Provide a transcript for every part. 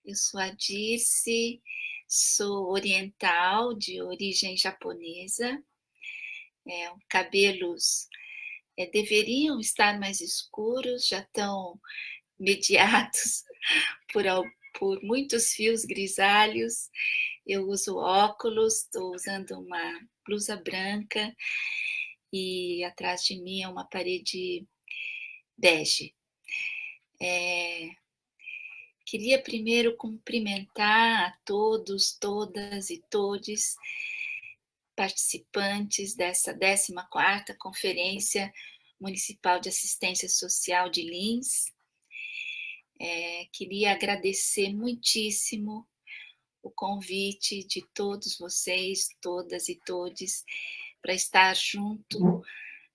Eu sou a Dirce, sou oriental de origem japonesa, cabelos deveriam estar mais escuros, já estão mediados por, por muitos fios grisalhos. Eu uso óculos, estou usando uma blusa branca e atrás de mim é uma parede bege. Queria primeiro cumprimentar a todos, todas e todes participantes dessa 14ª Conferência Municipal de Assistência Social de Lins. Queria agradecer muitíssimo o convite de todos vocês, todas e todes, para estar junto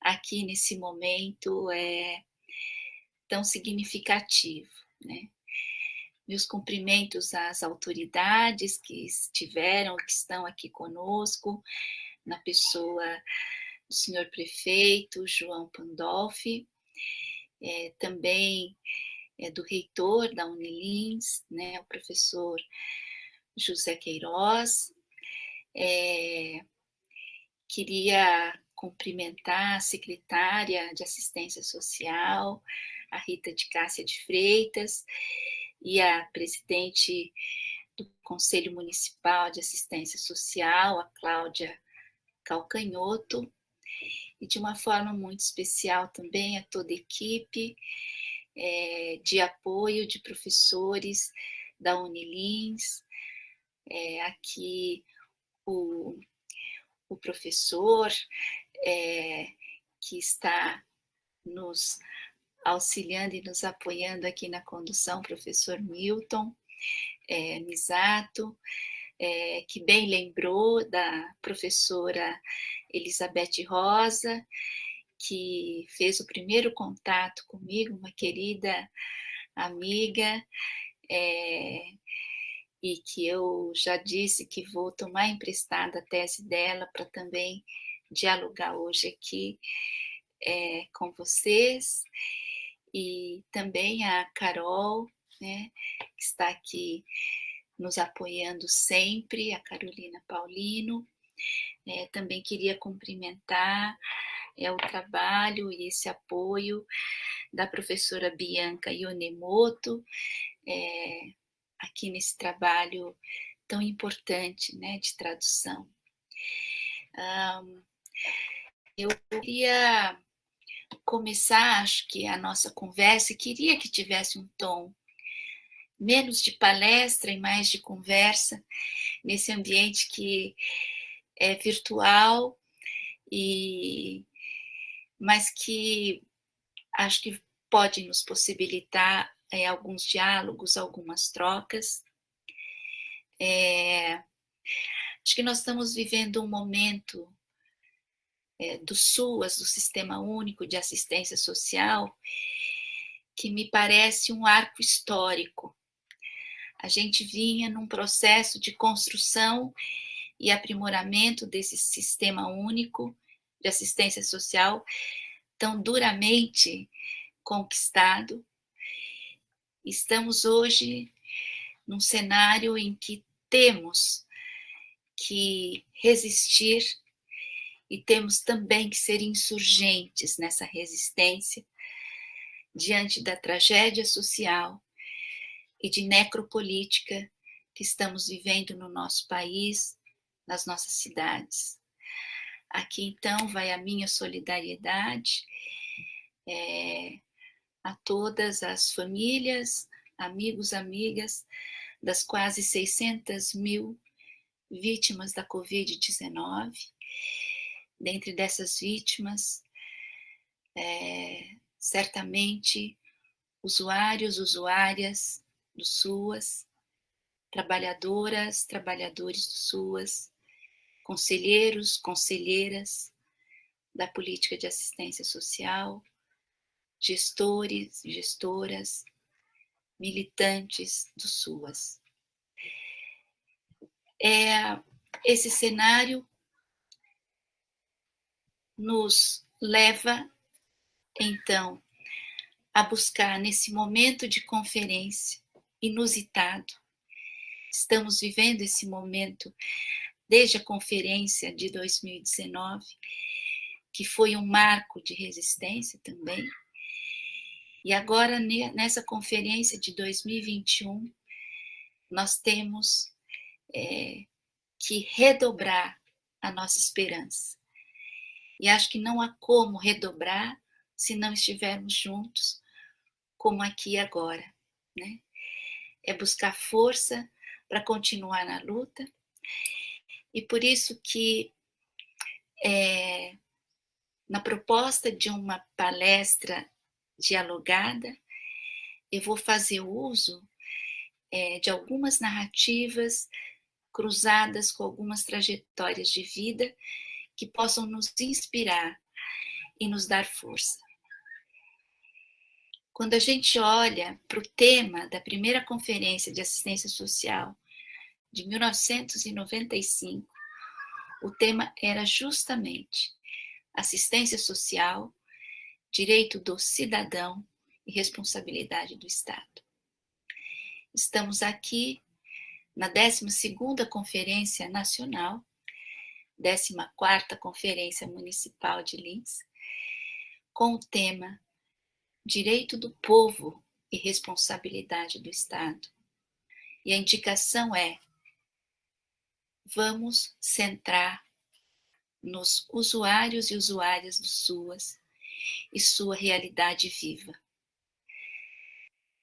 aqui nesse momento tão significativo, né? Meus cumprimentos às autoridades que estiveram, que estão aqui conosco, na pessoa do senhor prefeito João Pandolfi, também do reitor da Unilins, né, o professor José Queiroz. Queria cumprimentar a secretária de Assistência Social, a Rita de Cássia de Freitas, e a presidente do Conselho Municipal de Assistência Social, a Cláudia Calcanhoto, e de uma forma muito especial também a toda a equipe de apoio de professores da Unilins, aqui o professor que está nos auxiliando e nos apoiando aqui na condução, professor Milton Misato, que bem lembrou da professora Elizabeth Rosa, que fez o primeiro contato comigo, uma querida amiga, e que eu já disse que vou tomar emprestada a tese dela para também dialogar hoje aqui com vocês, e também a Carol, né, que está aqui nos apoiando sempre, a Carolina Paulino. Também queria cumprimentar o trabalho e esse apoio da professora Bianca Yonemoto, aqui nesse trabalho tão importante, né, de tradução. Eu queria começar, acho que a nossa conversa, queria que tivesse um tom menos de palestra e mais de conversa, nesse ambiente que é virtual, mas que acho que pode nos possibilitar alguns diálogos, algumas trocas. Acho que nós estamos vivendo um momento do SUAS, do Sistema Único de Assistência Social, que me parece um arco histórico. A gente vinha num processo de construção e aprimoramento desse Sistema Único de Assistência Social, tão duramente conquistado. Estamos hoje num cenário em que temos que resistir e temos também que ser insurgentes nessa resistência diante da tragédia social e de necropolítica que estamos vivendo no nosso país, nas nossas cidades. Aqui, então, vai a minha solidariedade a todas as famílias, amigos, amigas das quase 600 mil vítimas da Covid-19. Dentre dessas vítimas, certamente, usuários, usuárias do SUAS, trabalhadoras, trabalhadores do SUAS, conselheiros, conselheiras da política de assistência social, gestores, gestoras, militantes do SUAS. Esse cenário nos leva, então, a buscar, nesse momento de conferência inusitado, Estamos vivendo esse momento desde a conferência de 2019, que foi um marco de resistência também. E agora, nessa conferência de 2021, nós temos que redobrar a nossa esperança. E acho que não há como redobrar se não estivermos juntos, como aqui e agora, né? É buscar força para continuar na luta. E por isso que na proposta de uma palestra dialogada, eu vou fazer uso de algumas narrativas cruzadas com algumas trajetórias de vida que possam nos inspirar e nos dar força. Quando a gente olha para o tema da primeira conferência de assistência social de 1995, o tema era justamente assistência social, direito do cidadão e responsabilidade do Estado. Estamos aqui na 12ª Conferência Nacional, 14ª Conferência Municipal de Lins, com o tema Direito do Povo e Responsabilidade do Estado. E a indicação é: vamos centrar nos usuários e usuárias do SUAS e sua realidade viva.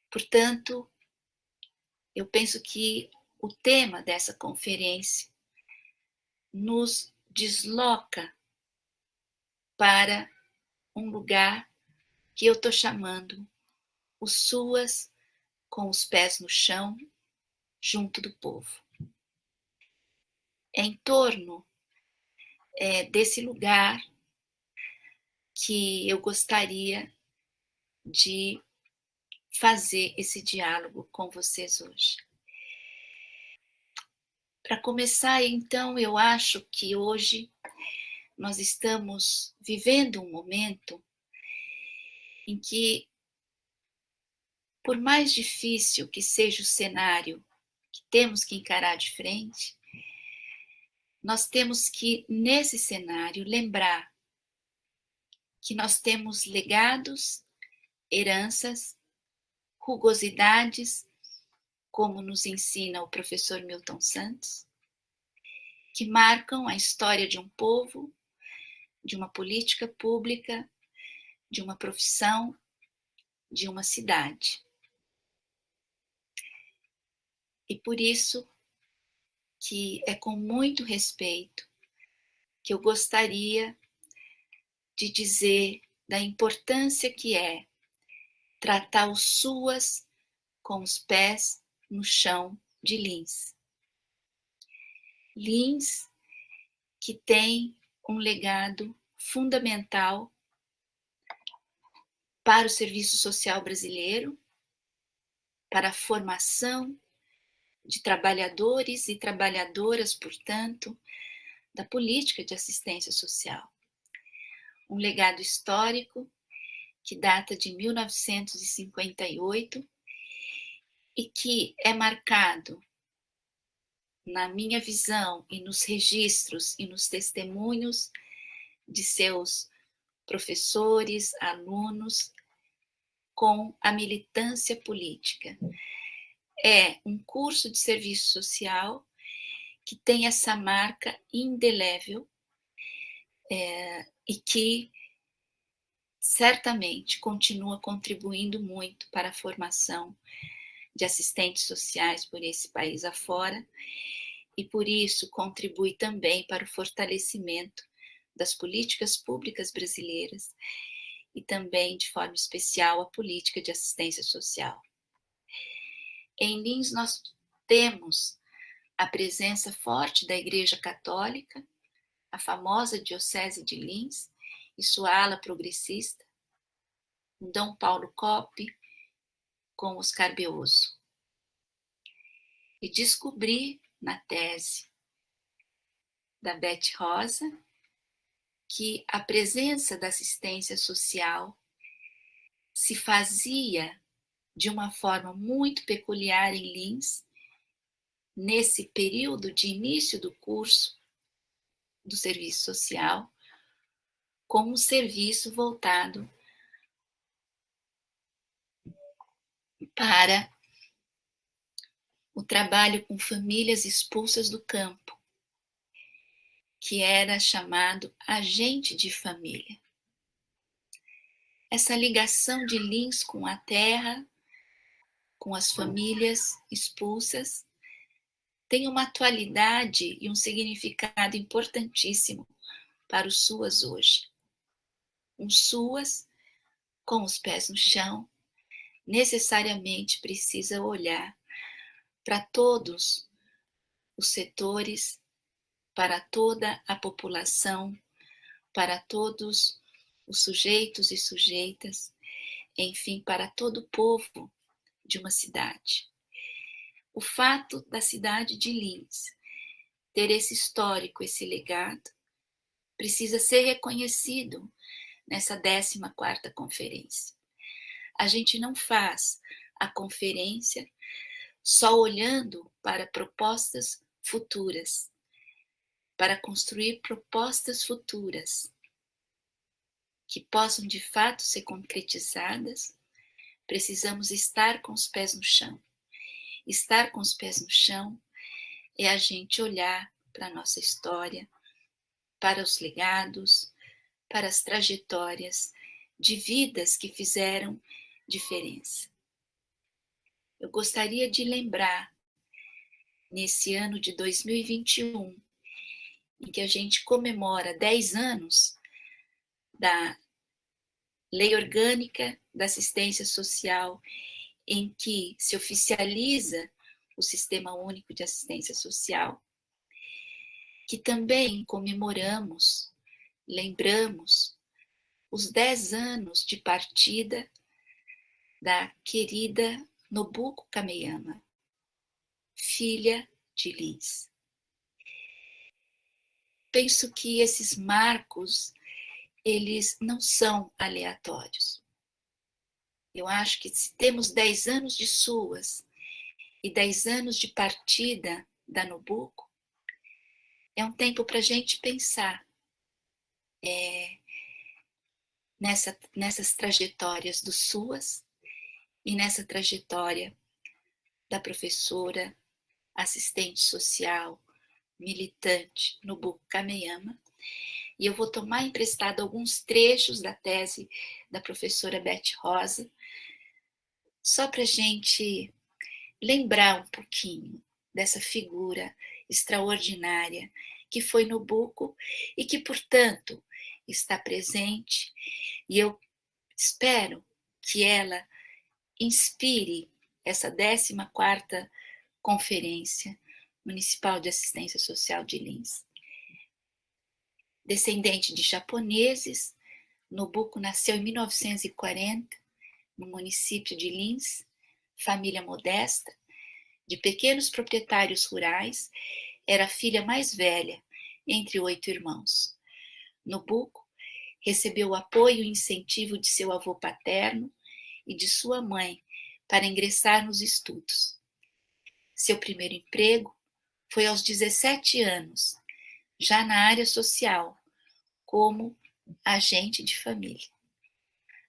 Portanto, eu penso que o tema dessa conferência nos desloca para um lugar que eu estou chamando o SUAS com os pés no chão, junto do povo. É em torno desse lugar que eu gostaria de fazer esse diálogo com vocês hoje. Para começar, então, eu acho que hoje nós estamos vivendo um momento em que, por mais difícil que seja o cenário que temos que encarar de frente, nós temos que, nesse cenário, lembrar que nós temos legados, heranças, rugosidades, como nos ensina o professor Milton Santos, que marcam a história de um povo, de uma política pública, de uma profissão, de uma cidade. E por isso que é com muito respeito que eu gostaria de dizer da importância que é tratar os SUAS com os pés no chão de Lins. Lins, que tem um legado fundamental para o serviço social brasileiro, para a formação de trabalhadores e trabalhadoras, portanto, da política de assistência social. Um legado histórico que data de 1958 e que é marcado, na minha visão e nos registros e nos testemunhos de seus professores, alunos, com a militância política. É um curso de serviço social que tem essa marca indelével e que certamente continua contribuindo muito para a formação de assistentes sociais por esse país afora e por isso contribui também para o fortalecimento das políticas públicas brasileiras e também, de forma especial, a política de assistência social. Em Lins nós temos a presença forte da Igreja Católica, a famosa Diocese de Lins e sua ala progressista, com Dom Paulo Coppe, com Oscar Beoso. E descobri na tese da Beth Rosa que a presença da assistência social se fazia de uma forma muito peculiar em Lins, nesse período de início do curso do serviço social, com um serviço voltado para o trabalho com famílias expulsas do campo, que era chamado agente de família. Essa ligação de Lins com a terra, com as famílias expulsas, tem uma atualidade e um significado importantíssimo para os SUAS hoje. Um SUAS com os pés no chão necessariamente precisa olhar para todos os setores, para toda a população, para todos os sujeitos e sujeitas, enfim, para todo o povo de uma cidade. O fato da cidade de Lins ter esse histórico, esse legado, precisa ser reconhecido nessa 14ª conferência. A gente não faz a conferência só olhando para propostas futuras, para construir propostas futuras que possam de fato ser concretizadas. Precisamos estar com os pés no chão. Estar com os pés no chão é a gente olhar para a nossa história, para os legados, para as trajetórias de vidas que fizeram diferença. Eu gostaria de lembrar, nesse ano de 2021, em que a gente comemora 10 anos da Lei Orgânica da Assistência Social, em que se oficializa o Sistema Único de Assistência Social, que também comemoramos, lembramos os 10 anos de partida da querida Nobuko Kameyama, filha de Lins. Penso que esses marcos, eles não são aleatórios. Eu acho que se temos 10 anos de SUAS e 10 anos de partida da Nobuko, é um tempo para a gente pensar nessas trajetórias do SUAS e nessa trajetória da professora, assistente social, militante Nobuko Kameyama. E eu vou tomar emprestado alguns trechos da tese da professora Beth Rosa, só para a gente lembrar um pouquinho dessa figura extraordinária que foi Nobuko e que, portanto, está presente, e eu espero que ela inspire essa 14ª Conferência Municipal de Assistência Social de Lins. Descendente de japoneses, Nobuko nasceu em 1940, no município de Lins, família modesta, de pequenos proprietários rurais, era a filha mais velha entre 8 irmãos. Nobuko recebeu o apoio e incentivo de seu avô paterno e de sua mãe para ingressar nos estudos. Seu primeiro emprego foi aos 17 anos, já na área social, como agente de família,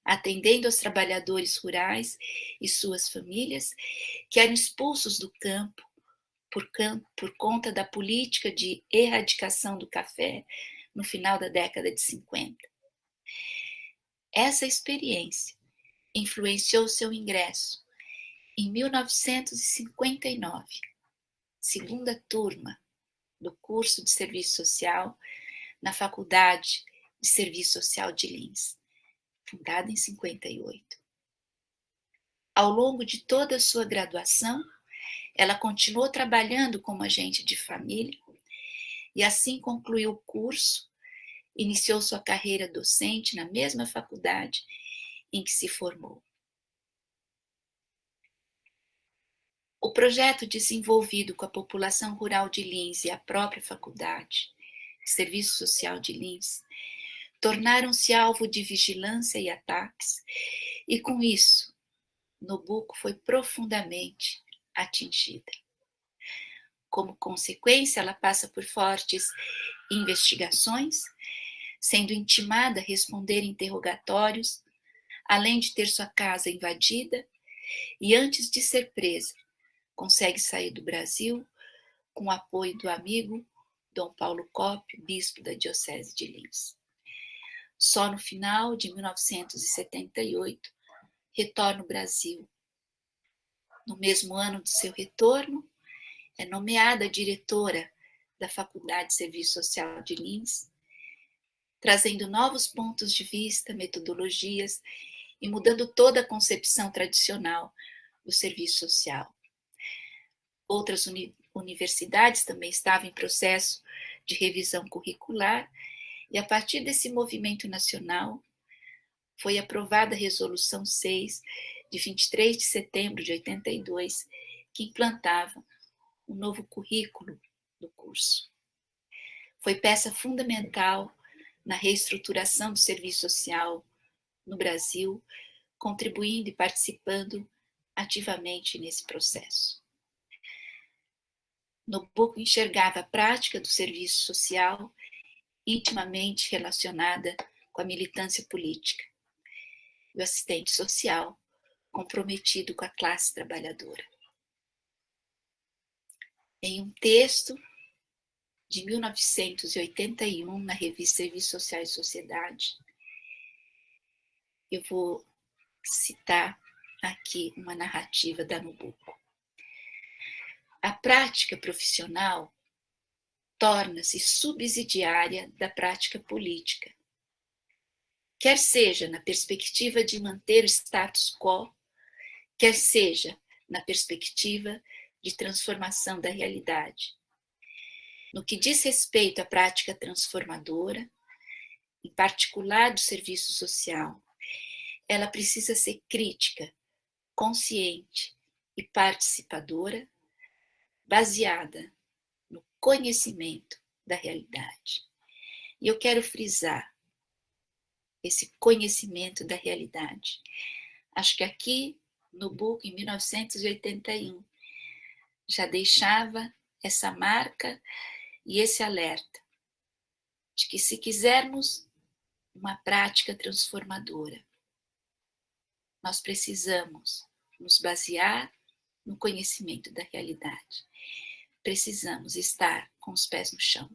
atendendo aos trabalhadores rurais e suas famílias que eram expulsos do campo por conta da política de erradicação do café no final da década de 50. Essa experiência influenciou seu ingresso em 1959, segunda turma do curso de Serviço Social na Faculdade de Serviço Social de Lins, fundada em 58. Ao longo de toda a sua graduação, ela continuou trabalhando como agente de família e assim concluiu o curso, iniciou sua carreira docente na mesma faculdade em que se formou. O projeto desenvolvido com a população rural de Lins e a própria faculdade, Serviço Social de Lins, tornaram-se alvo de vigilância e ataques, e com isso, Nobuko foi profundamente atingida. Como consequência, ela passa por fortes investigações, sendo intimada a responder interrogatórios, além de ter sua casa invadida, e antes de ser presa, consegue sair do Brasil com o apoio do amigo Dom Paulo Coppi, bispo da Diocese de Linz. Só no final de 1978 retorna ao Brasil. No mesmo ano do seu retorno, é nomeada diretora da Faculdade de Serviço Social de Linz, trazendo novos pontos de vista, metodologias e mudando toda a concepção tradicional do serviço social. Outras universidades também estavam em processo de revisão curricular e, a partir desse movimento nacional, foi aprovada a Resolução 6, de 23 de setembro de 82, que implantava um novo currículo do curso. Foi peça fundamental na reestruturação do serviço social no Brasil, contribuindo e participando ativamente nesse processo. Nabuco enxergava a prática do serviço social intimamente relacionada com a militância política e o assistente social comprometido com a classe trabalhadora. Em um texto de 1981, na revista Serviço Social e Sociedade, eu vou citar aqui uma narrativa da Nabuco. A prática profissional torna-se subsidiária da prática política, quer seja na perspectiva de manter o status quo, quer seja na perspectiva de transformação da realidade. No que diz respeito à prática transformadora, em particular do serviço social, ela precisa ser crítica, consciente e participadora, baseada no conhecimento da realidade. E eu quero frisar esse conhecimento da realidade. Acho que aqui no book, em 1981, já deixava essa marca e esse alerta de que, se quisermos uma prática transformadora, nós precisamos nos basear no conhecimento da realidade. Precisamos estar com os pés no chão.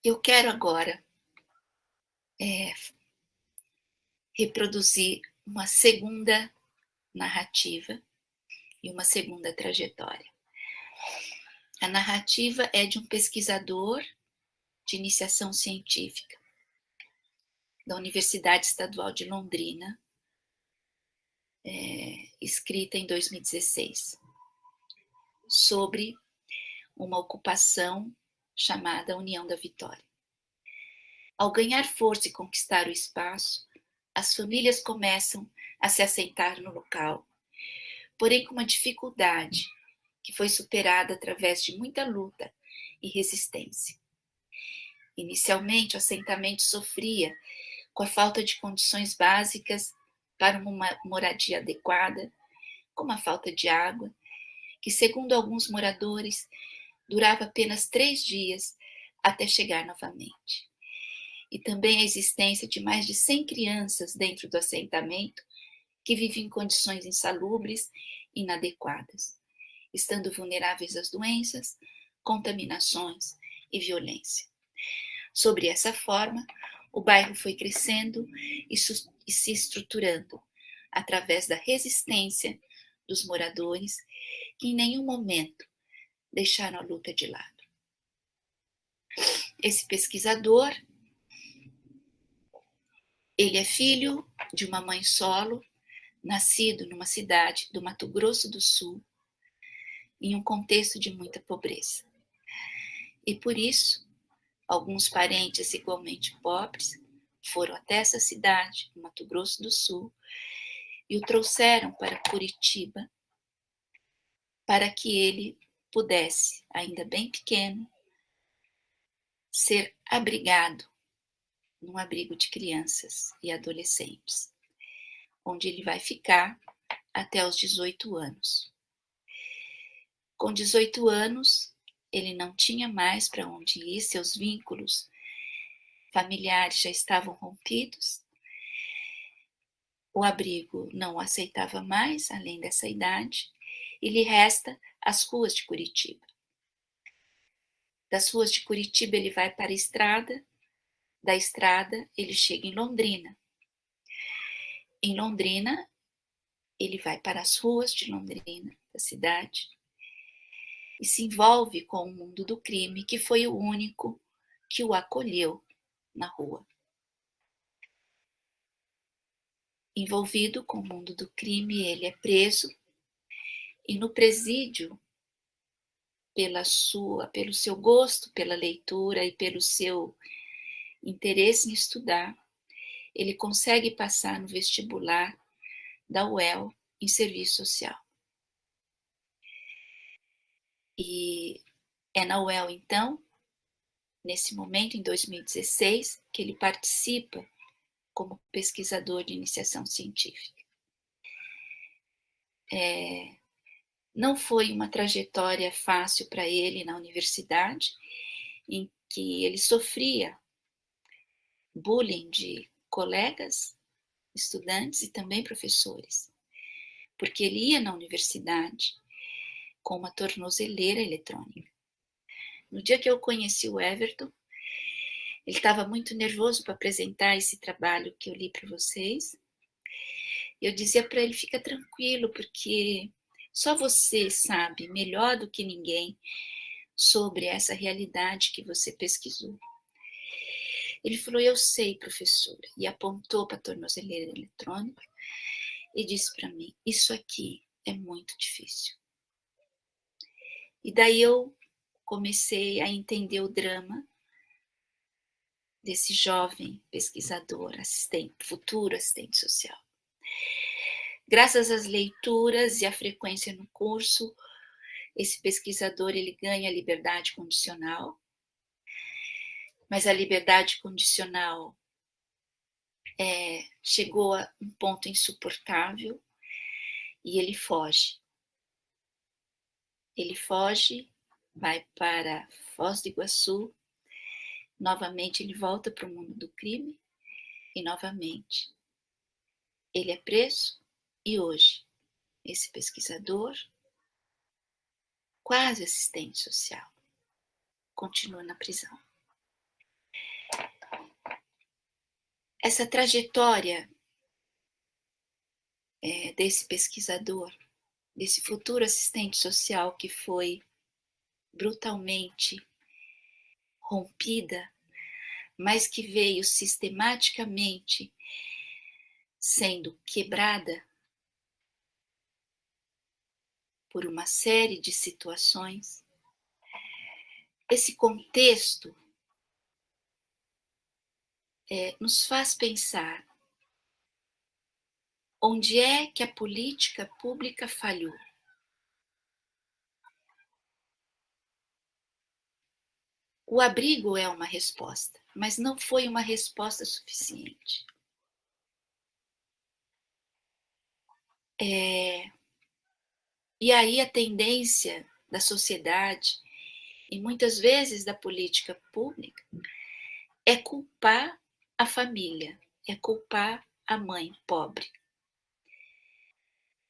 Eu quero agora reproduzir uma segunda narrativa e uma segunda trajetória. A narrativa é de um pesquisador de iniciação científica da Universidade Estadual de Londrina, escrita em 2016, sobre uma ocupação chamada União da Vitória. Ao ganhar força e conquistar o espaço, as famílias começam a se assentar no local, porém com uma dificuldade que foi superada através de muita luta e resistência. Inicialmente, o assentamento sofria com a falta de condições básicas para uma moradia adequada, como a falta de água, que, segundo alguns moradores, durava apenas 3 dias até chegar novamente. E também a existência de mais de 100 crianças dentro do assentamento que vivem em condições insalubres e inadequadas, estando vulneráveis às doenças, contaminações e violência. Sobre essa forma, o bairro foi crescendo e se estruturando através da resistência dos moradores, que em nenhum momento deixaram a luta de lado. Esse pesquisador, ele é filho de uma mãe solo, nascido numa cidade do Mato Grosso do Sul, em um contexto de muita pobreza. E por isso, alguns parentes igualmente pobres foram até essa cidade, no Mato Grosso do Sul, e o trouxeram para Curitiba, para que ele pudesse, ainda bem pequeno, ser abrigado num abrigo de crianças e adolescentes. onde ele vai ficar até os 18 anos. Com 18 anos, ele não tinha mais para onde ir, seus vínculos familiares já estavam rompidos, o abrigo não o aceitava mais, além dessa idade, e lhe resta as ruas de Curitiba. Das ruas de Curitiba ele vai para a estrada, da estrada ele chega em Londrina. Em Londrina, ele vai para as ruas de Londrina, da cidade, e se envolve com o mundo do crime, que foi o único que o acolheu na rua. Envolvido com o mundo do crime, ele é preso e no presídio, pelo seu gosto pela leitura e pelo seu interesse em estudar, ele consegue passar no vestibular da UEL em serviço social. E é na UEL, então, nesse momento, em 2016, que ele participa como pesquisador de iniciação científica. Não foi uma trajetória fácil para ele na universidade, em que ele sofria bullying de colegas, estudantes e também professores, porque ele ia na universidade com uma tornozeleira eletrônica. No dia que eu conheci o Everton, ele estava muito nervoso para apresentar esse trabalho que eu li para vocês. Eu dizia para ele: fica tranquilo, porque só você sabe melhor do que ninguém sobre essa realidade que você pesquisou. Ele falou: eu sei, professora, e apontou para a tornozeleira eletrônica e disse para mim: isso aqui é muito difícil. E daí eu comecei a entender o drama desse jovem pesquisador, futuro assistente social. Graças às leituras e à frequência no curso, esse pesquisador ele ganha liberdade condicional, mas a liberdade condicional chegou a um ponto insuportável e ele foge. Ele foge, vai para Foz do Iguaçu, novamente ele volta para o mundo do crime e novamente ele é preso e hoje esse pesquisador, quase assistente social, continua na prisão. Essa trajetória desse pesquisador, desse futuro assistente social que foi brutalmente rompida, mas que veio sistematicamente sendo quebrada por uma série de situações. Esse contexto nos faz pensar onde é que a política pública falhou. O abrigo é uma resposta, mas não foi uma resposta suficiente. E aí a tendência da sociedade, e muitas vezes da política pública, é culpar a família, é culpar a mãe pobre.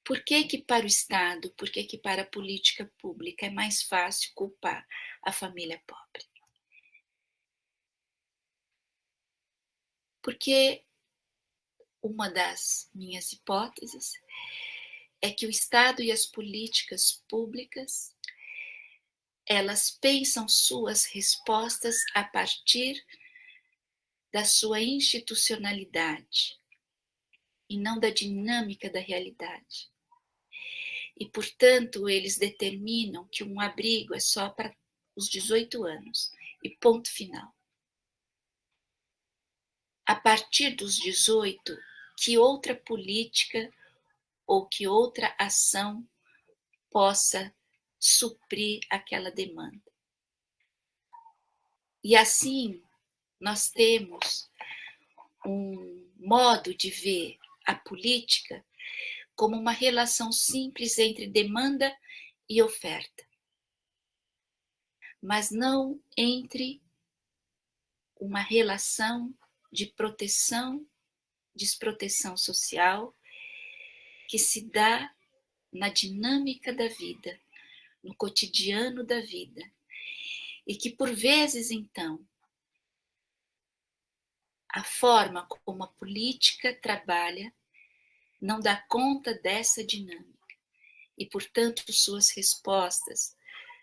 Por que que para o Estado, por que que para a política pública é mais fácil culpar a família pobre? Porque uma das minhas hipóteses é que o Estado e as políticas públicas, elas pensam suas respostas a partir da sua institucionalidade e não da dinâmica da realidade. E, portanto, eles determinam que um abrigo é só para os 18 anos e ponto final. A partir dos 18, que outra política ou que outra ação possa suprir aquela demanda. E assim, nós temos um modo de ver a política como uma relação simples entre demanda e oferta, mas não entre uma relação de proteção, desproteção social que se dá na dinâmica da vida, no cotidiano da vida, e que por vezes então a forma como a política trabalha não dá conta dessa dinâmica e, portanto, suas respostas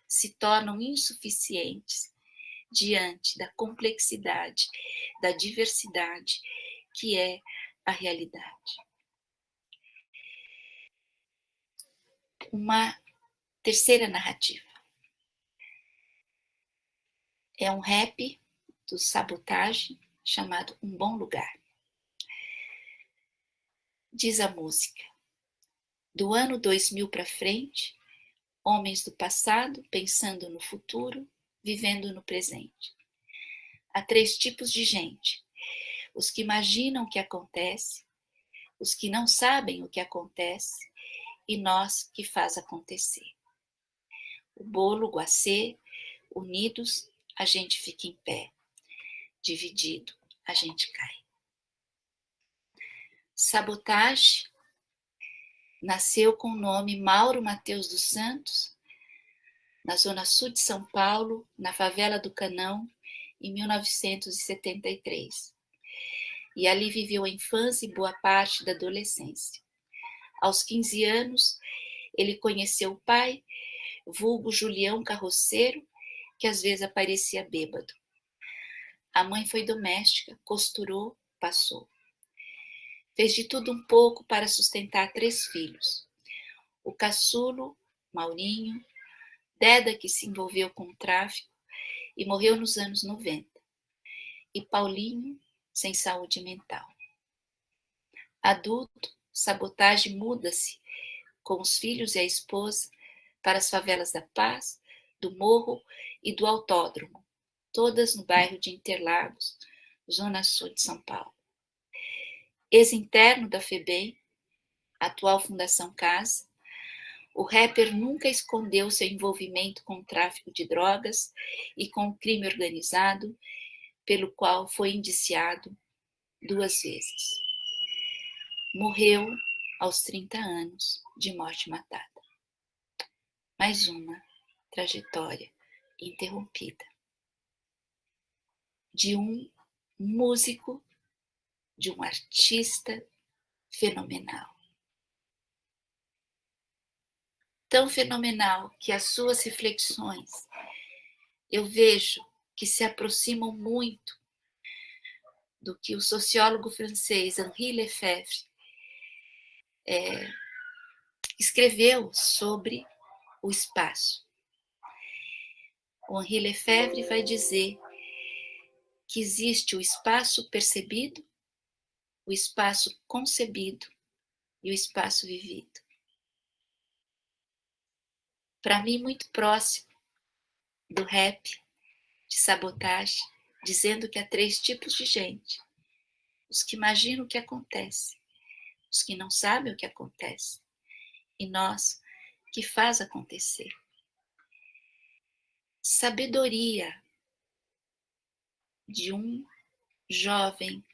se tornam insuficientes diante da complexidade, da diversidade que é a realidade. Uma terceira narrativa é um rap do Sabotagem chamado Um Bom Lugar. Diz a música: do ano 2000 para frente, homens do passado pensando no futuro, vivendo no presente. Há 3 tipos de gente: os que imaginam o que acontece, os que não sabem o que acontece e nós que faz acontecer. O bolo, o glacê, unidos a gente fica em pé, dividido a gente cai. Sabotagem nasceu com o nome Mauro Mateus dos Santos, na zona sul de São Paulo, na favela do Canão, em 1973. E ali viveu a infância e boa parte da adolescência. Aos 15 anos, ele conheceu o pai, vulgo Julião Carroceiro, que às vezes aparecia bêbado. A mãe foi doméstica, costurou, passou. Fez de tudo um pouco para sustentar 3 filhos. O caçulo, Maurinho, Deda, que se envolveu com o tráfico e morreu nos anos 90, e Paulinho, sem saúde mental. Adulto, Sabotagem muda-se com os filhos e a esposa para as favelas da Paz, do Morro e do Autódromo, todas no bairro de Interlagos, zona sul de São Paulo. Ex-interno da FEBEM, atual Fundação Casa, o rapper nunca escondeu seu envolvimento com o tráfico de drogas e com o crime organizado, pelo qual foi indiciado 2 vezes. Morreu aos 30 anos de morte matada. Mais uma trajetória interrompida de um músico, de um artista fenomenal. Tão fenomenal que as suas reflexões eu vejo que se aproximam muito do que o sociólogo francês Henri Lefebvre escreveu sobre o espaço. O Henri Lefebvre vai dizer que existe o espaço percebido, o espaço concebido e o espaço vivido. Para mim, muito próximo do rap de Sabotagem, dizendo que há 3 tipos de gente: os que imaginam o que acontece, os que não sabem o que acontece, e nós que faz acontecer. Sabedoria de um jovem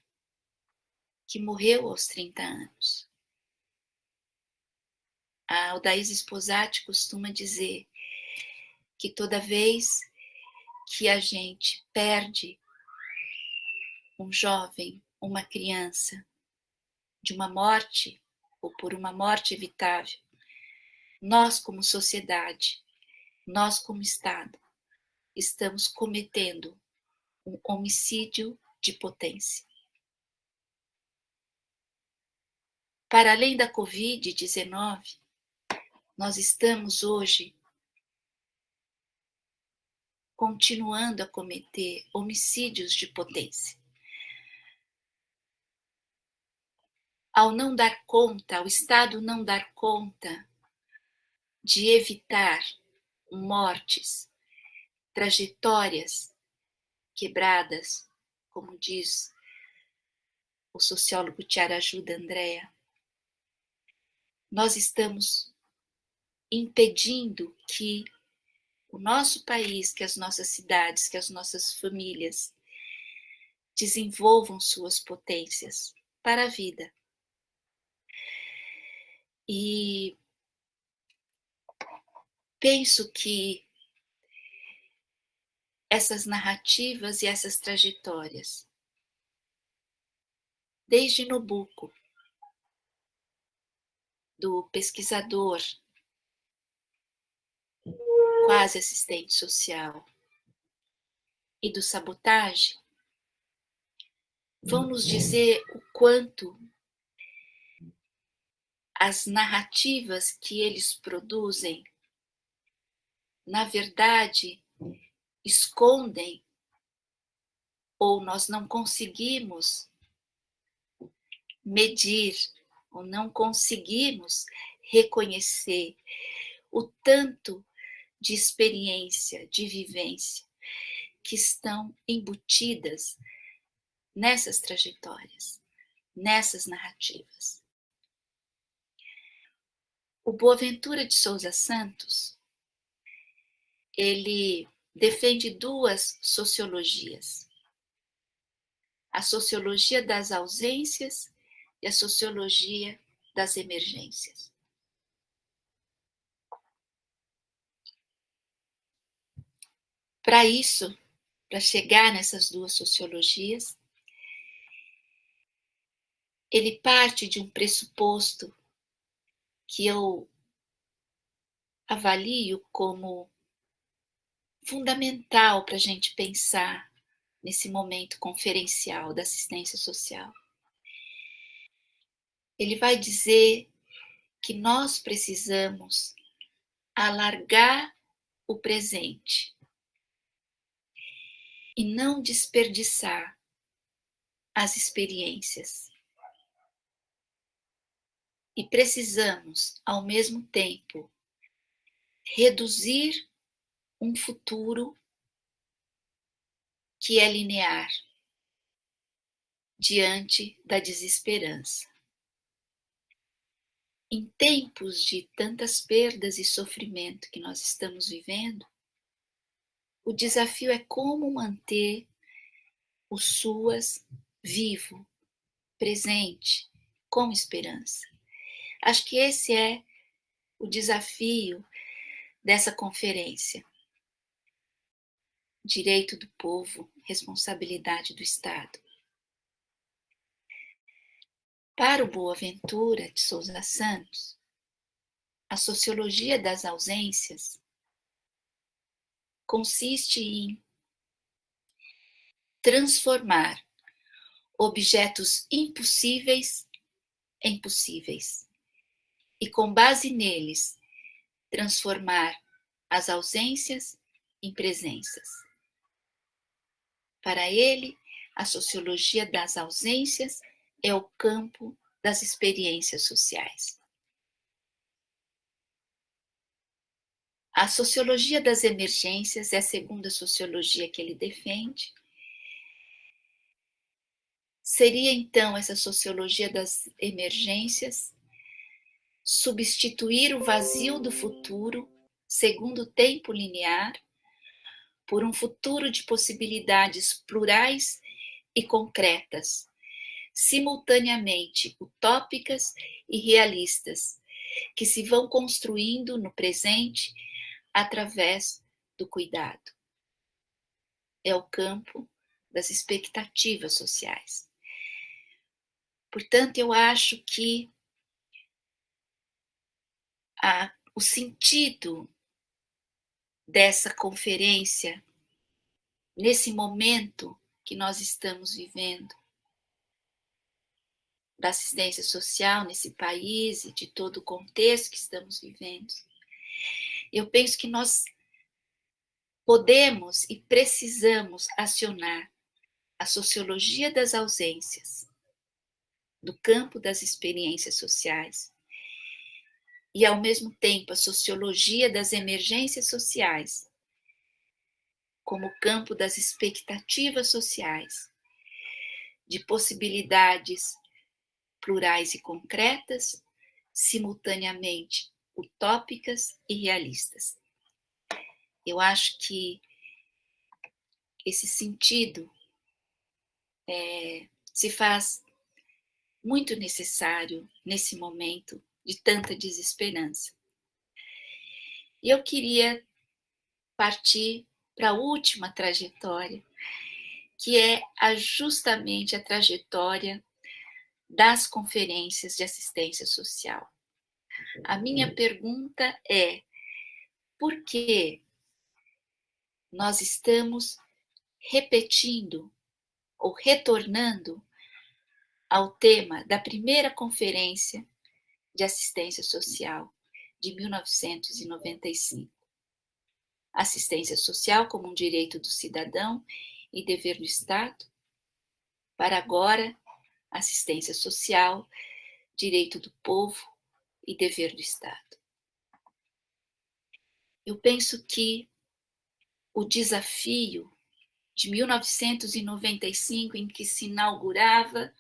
que morreu aos 30 anos. A Aldaís Sposati costuma dizer que toda vez que a gente perde um jovem, uma criança, de uma morte ou por uma morte evitável, nós como sociedade, nós como Estado, estamos cometendo um homicídio de potência. Para além da Covid-19, nós estamos hoje continuando a cometer homicídios de potência. Ao não dar conta, ao Estado não dar conta de evitar mortes, trajetórias quebradas, como diz o sociólogo Tiara Ajuda Andréa, nós estamos impedindo que o nosso país, que as nossas cidades, que as nossas famílias desenvolvam suas potências para a vida. E penso que essas narrativas e essas trajetórias, desde Nabucco, do pesquisador, quase assistente social, e do sabotagem, vão nos dizer o quanto as narrativas que eles produzem, na verdade, escondem ou nós não conseguimos medir ou não conseguimos reconhecer o tanto de experiência, de vivência que estão embutidas nessas trajetórias, nessas narrativas. O Boaventura de Souza Santos, ele defende duas sociologias: a sociologia das ausências e a sociologia das emergências. Para isso, para chegar nessas duas sociologias, ele parte de um pressuposto que eu avalio como fundamental para a gente pensar nesse momento conferencial da assistência social. Ele vai dizer que nós precisamos alargar o presente e não desperdiçar as experiências. E precisamos, ao mesmo tempo, reduzir um futuro que é linear diante da desesperança. Em tempos de tantas perdas e sofrimento que nós estamos vivendo, o desafio é como manter o SUAS vivo, presente, com esperança. Acho que esse é o desafio dessa conferência. Direito do povo, responsabilidade do Estado. Para o Boaventura de Souza Santos, a sociologia das ausências consiste em transformar objetos impossíveis em possíveis e, com base neles, transformar as ausências em presenças. Para ele, a sociologia das ausências é o campo das experiências sociais. A sociologia das emergências é a segunda sociologia que ele defende. Seria, então, essa sociologia das emergências substituir o vazio do futuro, segundo o tempo linear, por um futuro de possibilidades plurais e concretas, simultaneamente utópicas e realistas, que se vão construindo no presente através do cuidado. É o campo das expectativas sociais. Portanto, eu acho que o sentido dessa conferência, nesse momento que nós estamos vivendo, da assistência social nesse país e de todo o contexto que estamos vivendo, eu penso que nós podemos e precisamos acionar a sociologia das ausências, do campo das experiências sociais, e ao mesmo tempo a sociologia das emergências sociais, como campo das expectativas sociais, de possibilidades plurais e concretas, simultaneamente utópicas e realistas. Eu acho que esse sentido se faz muito necessário nesse momento de tanta desesperança. E eu queria partir para a última trajetória, que é justamente a trajetória das conferências de assistência social. A minha pergunta é: por que nós estamos repetindo ou retornando ao tema da primeira conferência de assistência social de 1995? Assistência social como um direito do cidadão e dever do Estado, para agora, assistência social, direito do povo e dever do Estado. Eu penso que o desafio de 1995, em que se inaugurava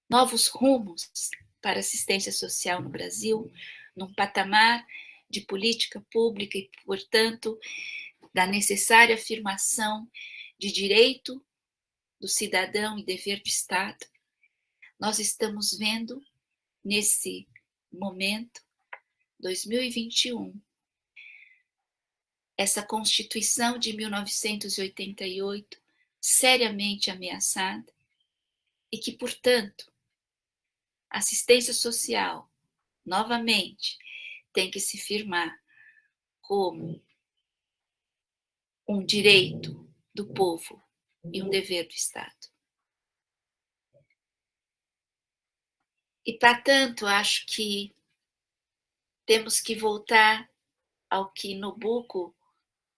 novos rumos para assistência social no Brasil, num patamar de política pública e, portanto, da necessária afirmação de direito do cidadão e dever do Estado, nós estamos vendo nesse momento, 2021, essa Constituição de 1988 seriamente ameaçada e que, portanto, a assistência social, novamente, tem que se firmar como um direito do povo e um dever do Estado. E, portanto, acho que temos que voltar ao que Nabucco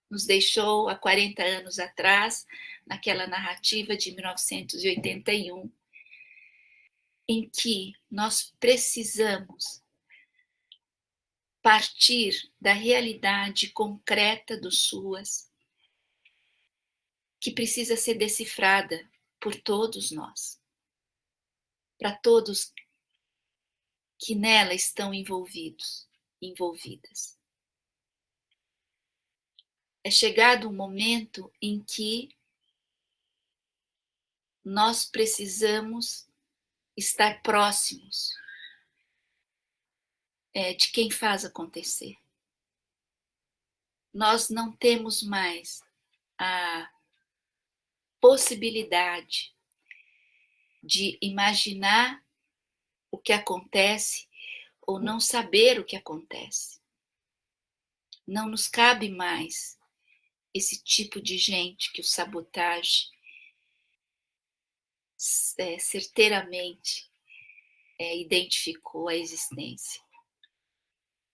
nos deixou há 40 anos atrás, naquela narrativa de 1981, em que nós precisamos partir da realidade concreta do SUAS, que precisa ser decifrada por todos nós, para todos que nela estão envolvidas. É chegado um momento em que nós precisamos estar próximos de quem faz acontecer. Nós não temos mais a possibilidade de imaginar o que acontece ou não saber o que acontece. Não nos cabe mais esse tipo de gente que o sabotage certeiramente identificou a existência.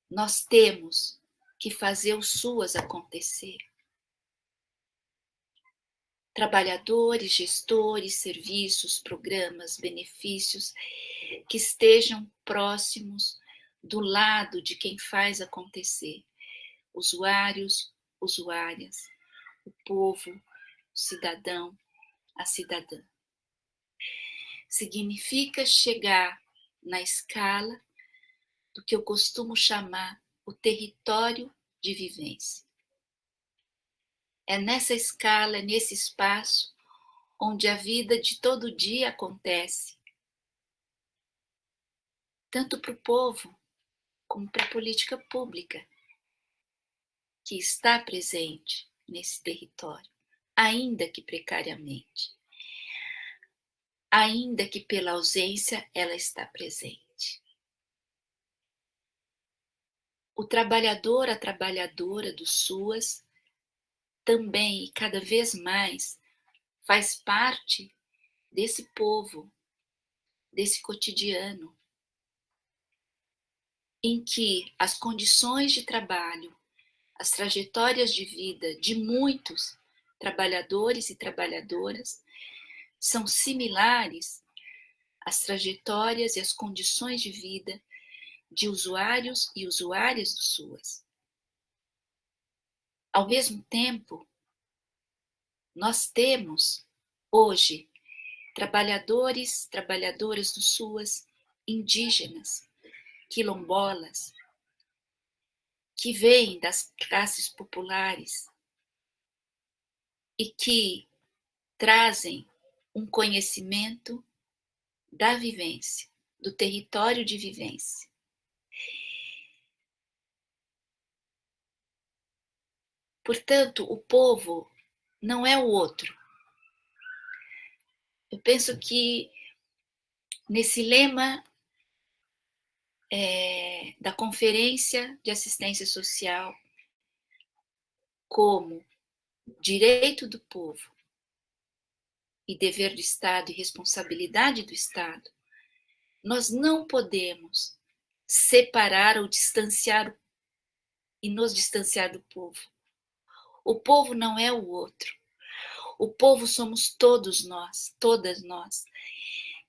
Nós temos que fazer o SUAS acontecer. Trabalhadores, gestores, serviços, programas, benefícios que estejam próximos do lado de quem faz acontecer. Usuários, usuárias, o povo, o cidadão, a cidadã. Significa chegar na escala do que eu costumo chamar o território de vivência. É nessa escala, é nesse espaço, onde a vida de todo dia acontece, tanto para o povo como para a política pública, que está presente nesse território, ainda que precariamente, ainda que pela ausência ela está presente. O trabalhador, a trabalhadora do SUAS, também e cada vez mais faz parte desse povo, desse cotidiano, em que as condições de trabalho, as trajetórias de vida de muitos trabalhadores e trabalhadoras são similares às trajetórias e às condições de vida de usuários e usuárias do SUAS. Ao mesmo tempo, nós temos hoje trabalhadores, trabalhadoras do SUAS indígenas, quilombolas, que vêm das classes populares e que trazem um conhecimento da vivência, do território de vivência. Portanto, o povo não é o outro. Eu penso que nesse lema da Conferência de Assistência Social, como direito do povo e dever do Estado e responsabilidade do Estado, nós não podemos separar ou distanciar e nos distanciar do povo. O povo não é o outro. O povo somos todos nós, todas nós.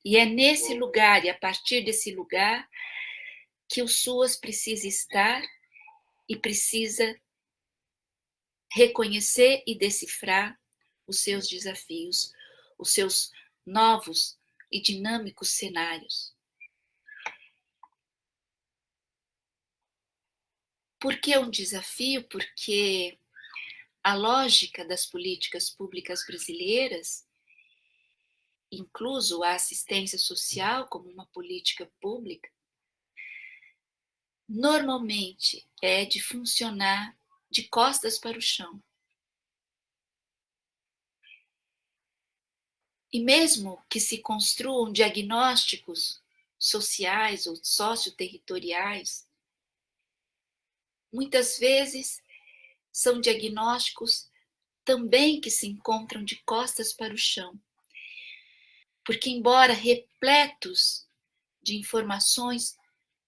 E é nesse lugar, e a partir desse lugar, que o SUAS precisa estar e precisa reconhecer e decifrar os seus desafios, os seus novos e dinâmicos cenários. Por que um desafio? Porque a lógica das políticas públicas brasileiras, incluso a assistência social como uma política pública, normalmente é de funcionar de costas para o chão. E mesmo que se construam diagnósticos sociais ou socioterritoriais, muitas vezes são diagnósticos também que se encontram de costas para o chão. Porque, embora repletos de informações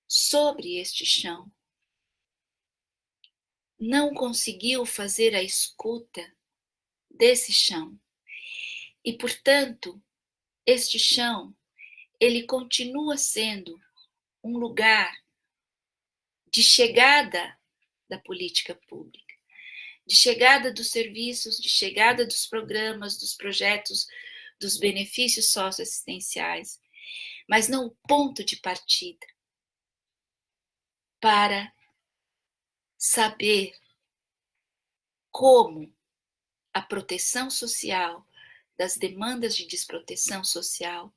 sobre este chão, não conseguiu fazer a escuta desse chão. E, portanto, este chão, ele continua sendo um lugar de chegada da política pública, de chegada dos serviços, de chegada dos programas, dos projetos, dos benefícios socioassistenciais, mas não o ponto de partida para saber como a proteção social, das demandas de desproteção social,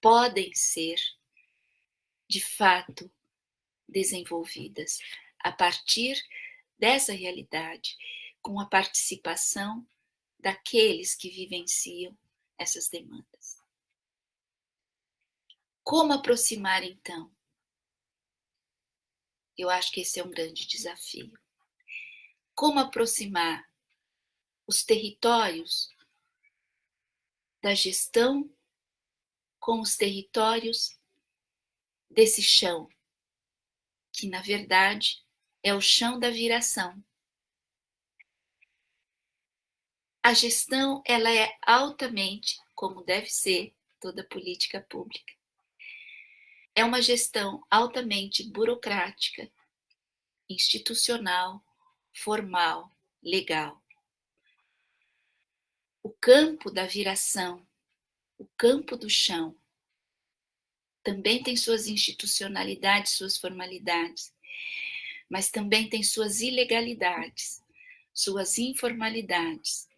podem ser, de fato, desenvolvidas a partir dessa realidade, com a participação daqueles que vivenciam essas demandas. Como aproximar, então? Eu acho que esse é um grande desafio. Como aproximar os territórios da gestão com os territórios desse chão, que na verdade é o chão da viração. A gestão, ela é altamente, como deve ser toda política pública, é uma gestão altamente burocrática, institucional, formal, legal. O campo da viração, o campo do chão, também tem suas institucionalidades, suas formalidades, mas também tem suas ilegalidades, suas informalidades.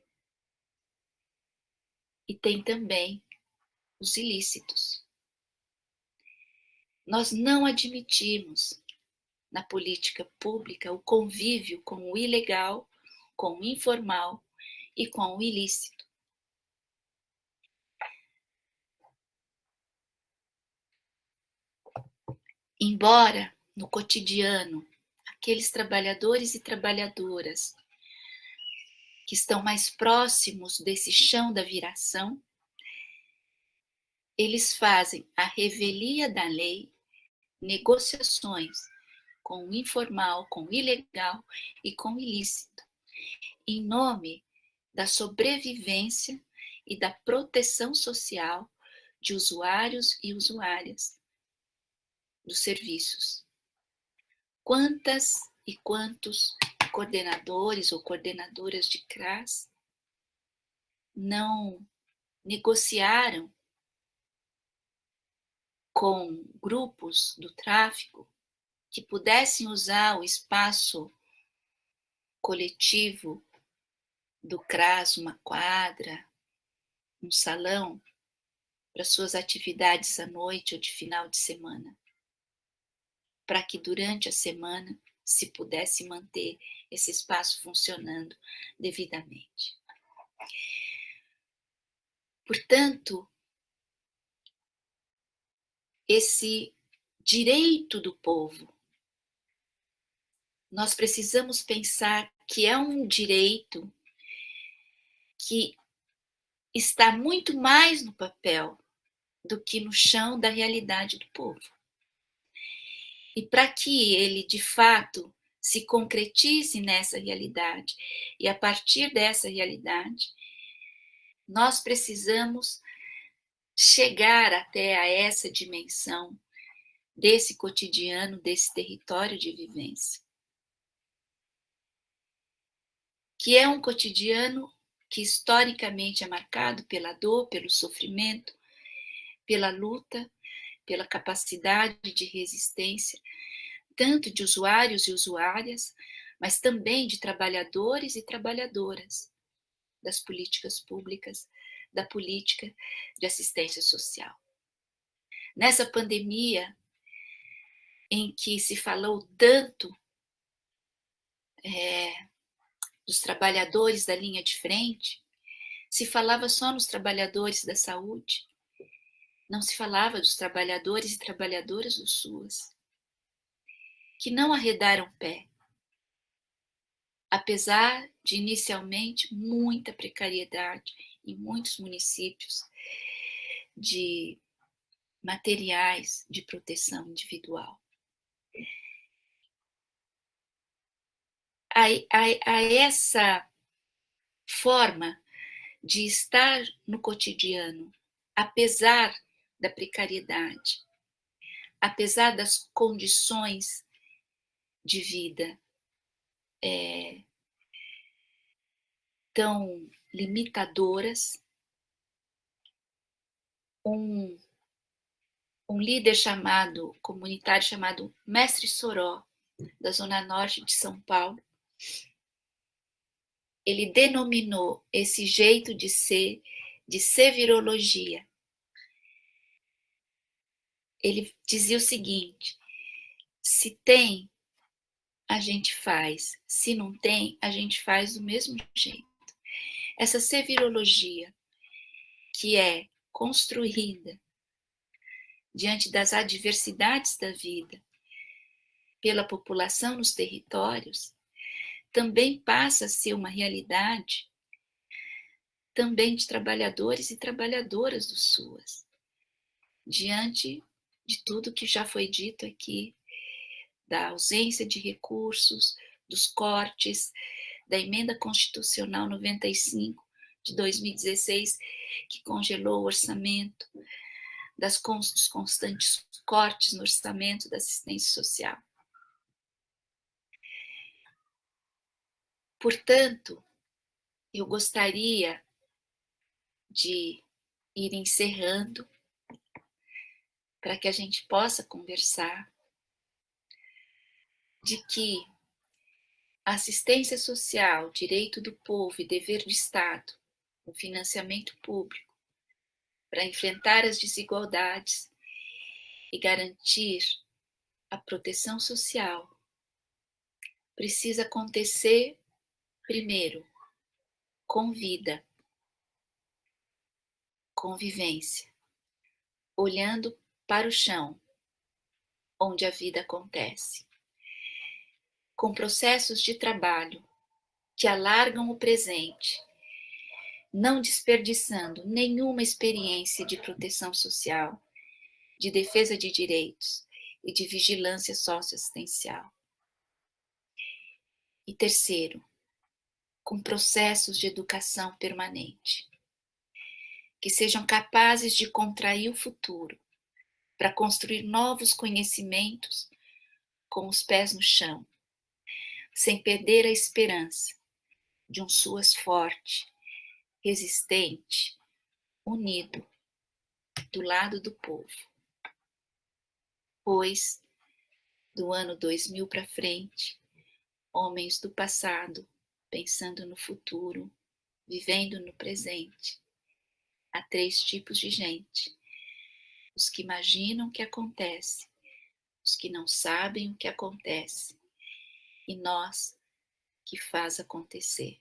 E tem também os ilícitos. Nós não admitimos na política pública o convívio com o ilegal, com o informal e com o ilícito. Embora no cotidiano aqueles trabalhadores e trabalhadoras que estão mais próximos desse chão da viração, eles fazem a revelia da lei, negociações com o informal, com o ilegal e com o ilícito, em nome da sobrevivência e da proteção social de usuários e usuárias dos serviços. Quantas e quantos coordenadores ou coordenadoras de CRAS não negociaram com grupos do tráfico que pudessem usar o espaço coletivo do CRAS, uma quadra, um salão, para suas atividades à noite ou de final de semana, para que durante a semana se pudesse manter esse espaço funcionando devidamente. Portanto, esse direito do povo, nós precisamos pensar que é um direito que está muito mais no papel do que no chão da realidade do povo. E para que ele, de fato, se concretize nessa realidade, e a partir dessa realidade, nós precisamos chegar até a essa dimensão desse cotidiano, desse território de vivência, que é um cotidiano que historicamente é marcado pela dor, pelo sofrimento, pela luta, pela capacidade de resistência, tanto de usuários e usuárias, mas também de trabalhadores e trabalhadoras das políticas públicas, da política de assistência social. Nessa pandemia, em que se falou tanto dos trabalhadores da linha de frente, se falava só nos trabalhadores da saúde, não se falava dos trabalhadores e trabalhadoras do SUAS, que não arredaram pé, apesar de inicialmente muita precariedade em muitos municípios de materiais de proteção individual. A essa forma de estar no cotidiano, apesar da precariedade, apesar das condições de vida tão limitadoras, um líder comunitário chamado Mestre Soró, da Zona Norte de São Paulo, ele denominou esse jeito de ser, de sevirologia. Ele dizia o seguinte: se tem, a gente faz, se não tem, a gente faz do mesmo jeito. Essa sevirologia, que é construída diante das adversidades da vida pela população nos territórios, também passa a ser uma realidade também de trabalhadores e trabalhadoras do SUAS, diante de tudo que já foi dito aqui, da ausência de recursos, dos cortes, da emenda constitucional 95 de 2016, que congelou o orçamento, dos constantes cortes no orçamento da assistência social. Portanto, eu gostaria de ir encerrando para que a gente possa conversar de que a assistência social, direito do povo e dever do Estado, o financiamento público, para enfrentar as desigualdades e garantir a proteção social, precisa acontecer, primeiro, com vida, convivência, olhando para o chão, onde a vida acontece, com processos de trabalho que alargam o presente, não desperdiçando nenhuma experiência de proteção social, de defesa de direitos e de vigilância socioassistencial. E terceiro, com processos de educação permanente, que sejam capazes de contrair o futuro para construir novos conhecimentos com os pés no chão, sem perder a esperança de um SUAS forte, resistente, unido, do lado do povo. pois do ano 2000 para frente, homens do passado, pensando no futuro, vivendo no presente, há 3 tipos de gente: os que imaginam o que acontece, os que não sabem o que acontece, e nós que faz acontecer.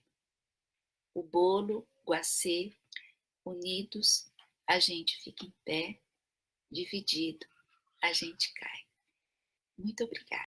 O bolo, Guacê, unidos, a gente fica em pé, dividido, a gente cai. Muito obrigada.